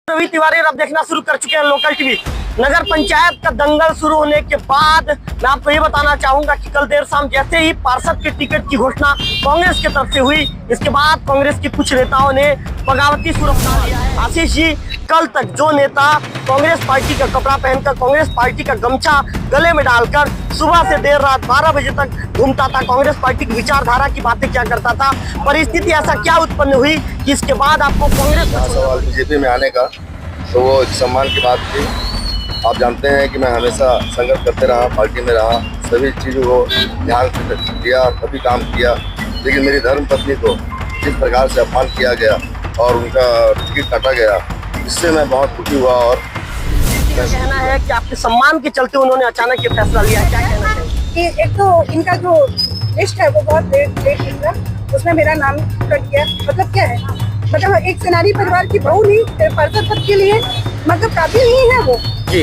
रवि तिवारी अब देखना शुरू कर चुके हैं लोकल टीवी। नगर पंचायत का दंगल शुरू होने के बाद मैं आपको ये बताना चाहूंगा कि कल देर शाम जैसे ही पार्षद के टिकट की घोषणा कांग्रेस की तरफ से हुई, इसके बाद कांग्रेस के कुछ नेताओं ने बगावती सुर अपना लिया है। आशीष जी, कल तक जो नेता कांग्रेस पार्टी का कपड़ा पहनकर, कांग्रेस पार्टी का गमछा गले में डालकर सुबह से देर रात 12 बजे तक घूमता था, कांग्रेस पार्टी की विचारधारा की बातें क्या करता था, परिस्थिति ऐसा क्या उत्पन्न हुई कि इसके बाद आपको कांग्रेस का सवाल बीजेपी में आने का, तो वो एक सम्मान की बात थी। आप जानते हैं कि मैं हमेशा संघर्ष करते रहा, पार्टी में रहा, सभी चीज़ों को ध्यान से किया, सभी काम किया, लेकिन मेरी धर्म पत्नी को जिस प्रकार से अपमान किया गया और उनका टिकट काटा गया, इससे मैं बहुत दुखी हुआ। और कहना है कि आपके सम्मान के चलते उन्होंने अचानक ये फैसला लिया, क्या कहना चाहिए? कि एक तो इनका जो लिस्ट है वो बहुत लेट निकला, उसमें मेरा नाम कट गया। मतलब क्या है, मतलब एक सेनानी परिवार की बहू नहीं, पार्षद पद के लिए मतलब काबिल नहीं है वो जी।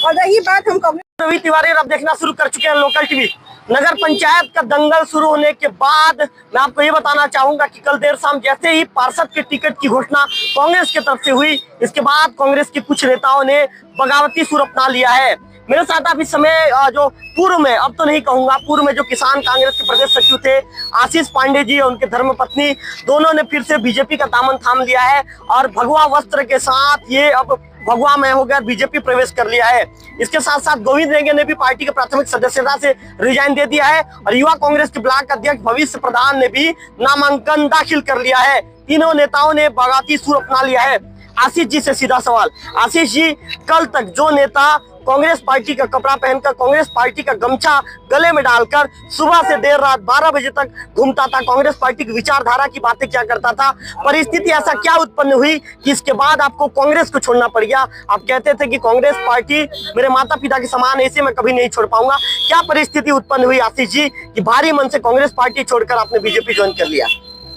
और रही बात हम कांग्रेस। रवि तिवारी अब देखना शुरू कर चुके हैं लोकल टीवी। नगर पंचायत का दंगल शुरू होने के बाद मैं आपको ये बताना चाहूंगा कि कल देर शाम जैसे ही पार्षद के टिकट की घोषणा कांग्रेस की तरफ से हुई, इसके बाद कांग्रेस के कुछ नेताओं ने बगावती सुर अपना लिया है। मेरे साथ आप इस समय जो पूर्व में, अब तो नहीं कहूंगा, पूर्व में जो किसान कांग्रेस के प्रदेश सचिव थे आशीष पांडे जी और उनके धर्मपत्नी, दोनों ने फिर से बीजेपी का दामन थाम लिया है और भगवा वस्त्र के साथ ये अब भगवा में हो गया, बीजेपी प्रवेश कर लिया है। इसके साथ साथ गोविंद रेंगे ने भी पार्टी के प्राथमिक सदस्यता से रिजाइन दे दिया है और युवा कांग्रेस के ब्लॉक अध्यक्ष भविष्य प्रधान ने भी नामांकन दाखिल कर लिया है। तीनों नेताओं ने बगावती सुर अपना लिया है। आशीष जी से सीधा सवाल, आशीष जी, कल तक जो नेता कांग्रेस पार्टी का कपड़ा पहनकर, कांग्रेस पार्टी का गमछा गले में डालकर सुबह से देर रात 12 बजे तक घूमता था, कांग्रेस पार्टी की विचारधारा की बातें क्या करता था, परिस्थिति ऐसा क्या उत्पन्न हुई कि इसके बाद आपको कांग्रेस को छोड़ना पड़ गया? आप कहते थे कि कांग्रेस पार्टी मेरे माता पिता के समान है, इसे मैं कभी नहीं छोड़ पाऊंगा। क्या परिस्थिति उत्पन्न हुई आशीष जी कि भारी मन से कांग्रेस पार्टी छोड़कर आपने बीजेपी ज्वाइन कर लिया?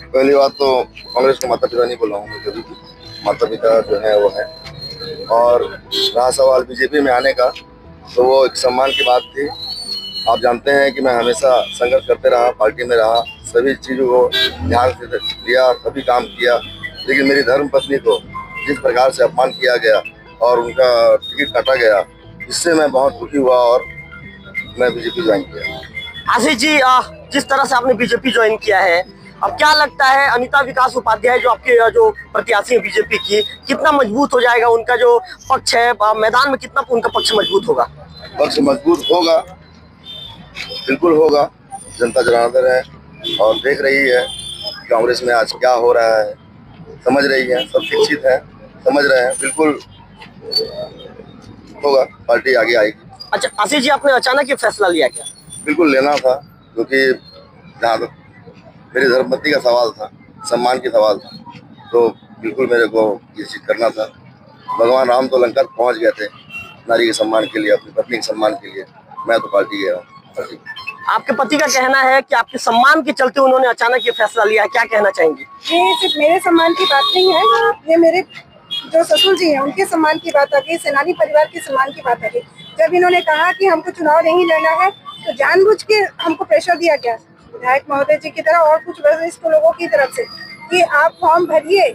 पहली बात तो कांग्रेस को माता पिता नहीं बोला हूँ, कभी माता पिता जो है वो है। और रहा सवाल बीजेपी में आने का, तो वो एक सम्मान की बात थी। आप जानते हैं कि मैं हमेशा संघर्ष करते रहा, पार्टी में रहा, सभी चीज़ों को ध्यान से किया, सभी काम किया, लेकिन मेरी धर्म पत्नी को जिस प्रकार से अपमान किया गया और उनका टिकट काटा गया, इससे मैं बहुत दुखी हुआ और मैं बीजेपी ज्वाइन किया। आशीष जी, जिस तरह से आपने बीजेपी ज्वाइन किया है, अब क्या लगता है अनिता विकास उपाध्याय जो आपके जो प्रत्याशी है बीजेपी की, कितना मजबूत हो जाएगा उनका जो पक्ष है मैदान में, कितना उनका पक्ष मजबूत होगा? पक्ष मजबूत होगा, बिल्कुल होगा। जनता जनार्दन है और देख रही है कांग्रेस में आज क्या हो रहा है, समझ रही है, सब शिक्षित है, समझ रहे हैं, बिल्कुल होगा, पार्टी आगे आएगी। अच्छा आशीष जी, आपने अचानक ये फैसला लिया क्या? बिल्कुल लेना था, क्योंकि जहाँ तक मेरी धर्मपत्नी का सवाल था, सम्मान की सवाल था, तो बिल्कुल मेरे को ये चीज़ करना था। भगवान राम तो लंका पहुँच गए थे नारी के सम्मान के लिए, अपनी पत्नी के सम्मान के लिए, मैं तो पार्टी गया हूँ। आपके पति का कहना है कि आपके सम्मान के चलते उन्होंने अचानक ये फैसला लिया है, क्या कहना चाहेंगी? ये सिर्फ मेरे सम्मान की बात नहीं है, ये मेरे जो ससुर जी हैं उनके सम्मान की बात आ गई, सेनानी परिवार के सम्मान की बात आ गई। जब इन्होंने कहा कि हमको चुनाव नहीं लड़ना है, तो जानबूझ के हमको प्रेशर दिया गया विधायक महोदय जी की तरफ और कुछ वरिष्ठ लोगों की तरफ से कि आप फॉर्म भरिए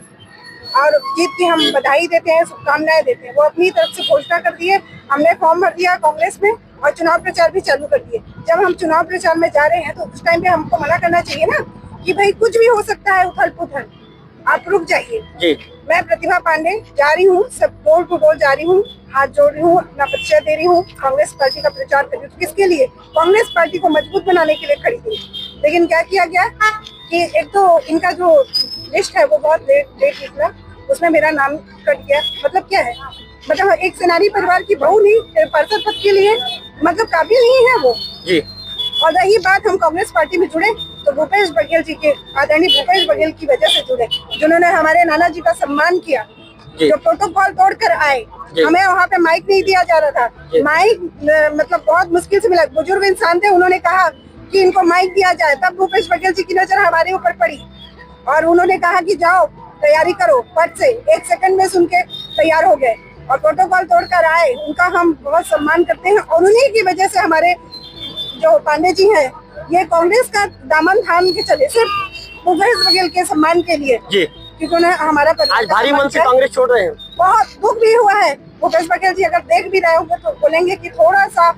और जीत की हम बधाई देते हैं, शुभकामनाएं देते हैं। वो अपनी तरफ से घोषणा कर दिए, हमने फॉर्म भर दिया कांग्रेस में और चुनाव प्रचार भी चालू कर दिए। जब हम चुनाव प्रचार में जा रहे हैं तो उस टाइम पे हमको मना करना चाहिए ना कि भाई कुछ भी हो सकता है, उथल पुथल, आप रुक जाइए जी। मैं प्रतिभा पांडे जा रही हूँ, सब डोर टू डोर जा रही हूँ, हाथ जोड़ रही हूँ, अपना परिचय दे रही हूँ, कांग्रेस पार्टी का प्रचार कर रही हूँ। किसके लिए? कांग्रेस पार्टी को मजबूत बनाने के लिए खड़ी थी। लेकिन क्या किया गया कि एक तो इनका जो लिस्ट है वो बहुत लेट निकला, उसमें मेरा नाम कट गया। मतलब क्या है, मतलब एक सेनानी परिवार की बहू नहीं, पार्षद पद के लिए मतलब काबिल नहीं है वो जी। और रही बात हम कांग्रेस पार्टी में जुड़े, तो भूपेश बघेल जी के, आदरणीय भूपेश बघेल की वजह से जुड़े, जिन्होंने हमारे नाना जी का सम्मान किया, जो प्रोटोकॉल तोड़कर आए। हमें वहाँ पे माइक नहीं दिया जा रहा था, माइक मतलब बहुत मुश्किल से मिला। बुजुर्ग इंसान थे, उन्होंने कहा कि इनको माइक दिया जाए, तब भूपेश बघेल जी की नजर हमारे ऊपर पड़ी और उन्होंने कहा कि जाओ तैयारी करो, फट से 1 सेकंड में सुन के तैयार हो गए और प्रोटोकॉल तोड़कर आए। उनका हम बहुत सम्मान करते हैं और उन्हीं की वजह से हमारे जो पांडे जी हैं, ये कांग्रेस का दामन थाम के चले, सिर्फ भूपेश बघेल के सम्मान के लिए जी। क्योंकि उन्हें हमारा आज भारी मन से कांग्रेस छोड़ रहे हैं। बहुत दुख भी हुआ है। भूपेश बघेल जी अगर देख भी रहे होंगे तो बोलेंगे कि थोड़ा सा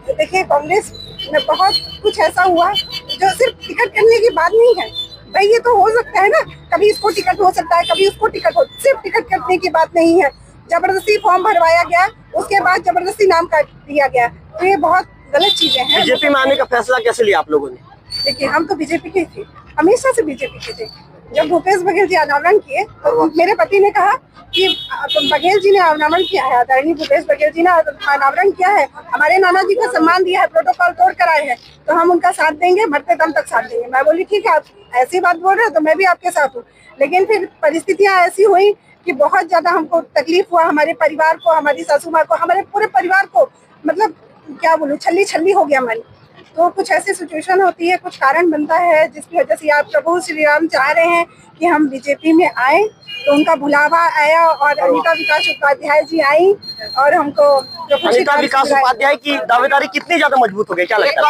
देखिए, कांग्रेस में बहुत कुछ ऐसा हुआ जो सिर्फ टिकट करने की बात नहीं है भाई। ये तो हो सकता है ना, कभी इसको टिकट हो सकता है, कभी उसको टिकट हो, सिर्फ टिकट करने की बात नहीं है। जबरदस्ती फॉर्म भरवाया गया, उसके बाद जबरदस्ती नाम काट दिया गया, तो ये बहुत गलत चीजें हैं। बीजेपी में आने का फैसला कैसे लिया आप लोगों ने? देखिए, हम तो बीजेपी के थे, हमेशा से बीजेपी के थे। जब भूपेश बघेल जी अनावरण किए तो मेरे पति ने कहा कि बघेल जी ने अनावरण किया है, आदरणीय भूपेश बघेल जी ने अनावरण किया है, हमारे नाना जी को सम्मान दिया है, प्रोटोकॉल तोड़ कर आए हैं, तो हम उनका साथ देंगे, मरते दम तक साथ देंगे। मैं बोली ठीक है, आप ऐसी बात बोल रहे हो तो मैं भी आपके साथ हूँ। लेकिन फिर परिस्थितियां ऐसी हुई कि बहुत ज्यादा हमको तकलीफ हुआ, हमारे परिवार को, हमारी सासू माँ को, हमारे पूरे परिवार को, मतलब क्या बोलूं, छल्ली छल्ली हो गया मन। तो कुछ ऐसी सिचुएशन होती है, कुछ कारण बनता है जिसकी वजह से आप प्रभु श्री राम चाह रहे हैं कि हम बीजेपी में आए, तो उनका बुलावा आया और अनिता विकास उपाध्याय जी आई और हमको अनिता विकास उपाध्याय की दावेदारी कितनी ज्यादा मजबूत हो गई, क्या लगता है?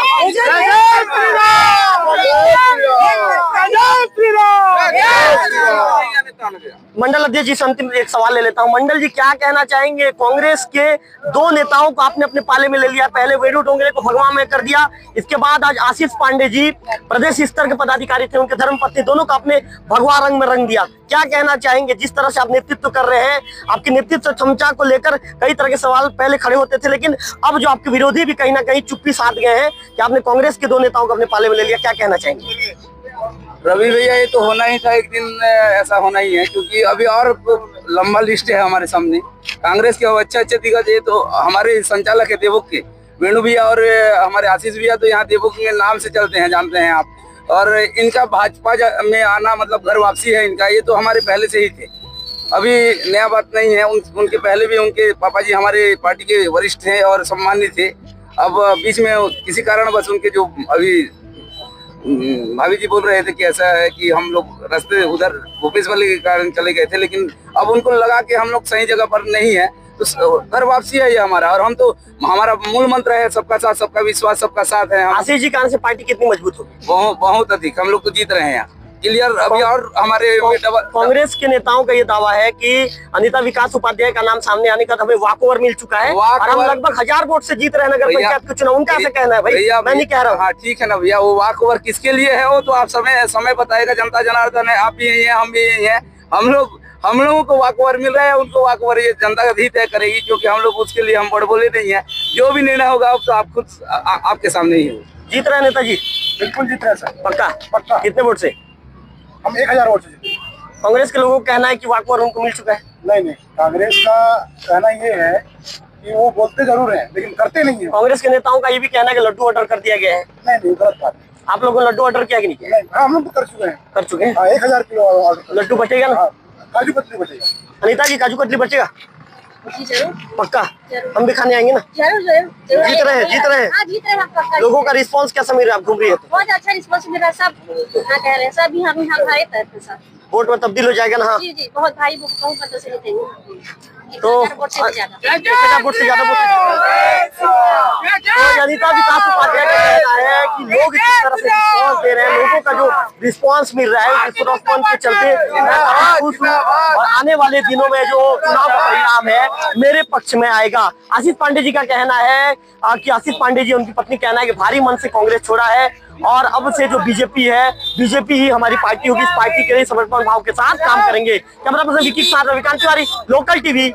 मंडल अध्यक्ष जी से अंतिम एक सवाल ले लेता हूं। मंडल जी, क्या कहना चाहेंगे? कांग्रेस के दो नेताओं को आपने अपने पाले में ले लिया, पहले वेणु डोंगरे को भगवा में कर दिया, इसके बाद आज आशीष पांडे जी प्रदेश स्तर के पदाधिकारी थे, उनके धर्मपत्नी, दोनों को आपने भगवा रंग में रंग दिया। क्या कहना चाहेंगे? जिस तरह से आप नेतृत्व कर रहे हैं, आपके नेतृत्व क्षमता को लेकर कई तरह के सवाल पहले खड़े होते थे, लेकिन अब जो आपके विरोधी भी कहीं ना कहीं चुप्पी साध गए हैं कि आपने कांग्रेस के दो नेताओं को अपने पाले में ले लिया, क्या कहना चाहेंगे? रवि भैया, ये तो होना ही था, एक दिन ऐसा होना ही है, क्योंकि अभी और लंबा लिस्ट है हमारे सामने। कांग्रेस के अच्छे अच्छे दिग्गज, ये तो हमारे संचालक है देवोक के, वेणु भैया और हमारे आशीष भैया, तो यहाँ देवोक के नाम से चलते हैं, जानते हैं आप। और इनका भाजपा में आना मतलब घर वापसी है इनका, ये तो हमारे पहले से ही थे, अभी नया बात नहीं है। उनके पहले भी उनके पापा जी हमारे पार्टी के वरिष्ठ थे और सम्मानित थे। अब बीच में किसी कारण बस उनके जो अभी भाभी जी बोल रहे थे कि ऐसा है कि हम लोग रास्ते उधर भूपेश वाले के कारण चले गए थे, लेकिन अब उनको लगा कि हम लोग सही जगह पर नहीं है, तो घर वापसी है ये हमारा। और हम तो, हमारा मूल मंत्र है सबका साथ, सबका विश्वास, सबका साथ है। आशीष जी कारण से पार्टी कितनी मजबूत होगी? बहुत अधिक, हम लोग तो जीत रहे हैं यहाँ क्लियर। अभी और हमारे कांग्रेस के नेताओं का ये दावा है कि अनिता विकास उपाध्याय का नाम सामने आने का हमें वॉक ओवर मिल चुका है और हम लगभग 1000 वोट से जीत रहे हैं नगर पंचायत के चुनाव। उनका ऐसा कहना है भाई, मैं नहीं कह रहा हूँ। हाँ ठीक है ना भैया, वो वॉक ओवर किसके लिए है वो तो आप समय बताएगा, जनता जनार्दन है, आप भी यही है, हम भी यही है। हम लोगों को वॉक ओवर मिल रहा है, उनको वॉक ओवर ये जनता ही तय करेगी, क्योंकि हम लोग उसके लिए हम बड़ बोले नहीं है। जो भी निर्णय होगा अब तो आप खुद आपके सामने ही हो। जीत रहे हैं नेताजी? बिल्कुल जीत रहे हैं सर, पक्का? पक्का। कितने वोट से? हम 1000 वोट से जीते। कांग्रेस के लोगों का कहना है कि वॉक ओवर उनको मिल चुका है। नहीं, कांग्रेस का कहना ये है कि वो बोलते जरूर हैं लेकिन करते नहीं है। कांग्रेस के नेताओं का ये भी कहना है कि लड्डू ऑर्डर कर दिया गया है। नहीं, गलत बात है। आप लोगों ने लड्डू ऑर्डर किया कि नहीं किया? नहीं, हम लोग तो कर चुके हैं। कर चुके हैं। 1000 किलो ऑर्डर। लड्डू बचेगा ना? काजू कतली बचेगा। अनिता जी, काजू कतली बचेगा? जी जरूर, पक्का? हम भी खाने आएंगे ना? जरूर। जीत रहे हैं। हाँ, जीत रहे हैं पक्का। लोगों का रिस्पांस कैसा मिल रहा है? आप घूम रही है तो बहुत अच्छा रिस्पॉन्स मिल रहा है, सब हाँ कह रहे हैं, सब हम हमारे तरफ से सब वोट में तब्दील हो जाएगा ना? हाँ, जी बहुत भाई बहुत मतलब से जीतेंगे। तो 1000 वोट से भी ज्यादा। 1000 वोट से ज्यादा तो अनिता विकास उपाध्याय का कहना है कि लोग जिस तरह से रिस्पॉन्स दे रहे हैं, लोगों का जो रिस्पॉन्स मिल रहा है, उस रिस्पॉन्स के चलते मैं काफी खुश हूँ और आने वाले दिनों में जो चुनाव का परिणाम है मेरे पक्ष में आएगा। आशीष पांडे जी का कहना है कि आशीष पांडे जी, उनकी पत्नी कहना है कि भारी मन से कांग्रेस छोड़ा है और अब से जो बीजेपी है, बीजेपी ही हमारी पार्टी होगी, इस पार्टी के लिए समर्पण भाव के साथ काम करेंगे। कैमरा पर्सन विकी के साथ रविकांत तिवारी, लोकल टीवी।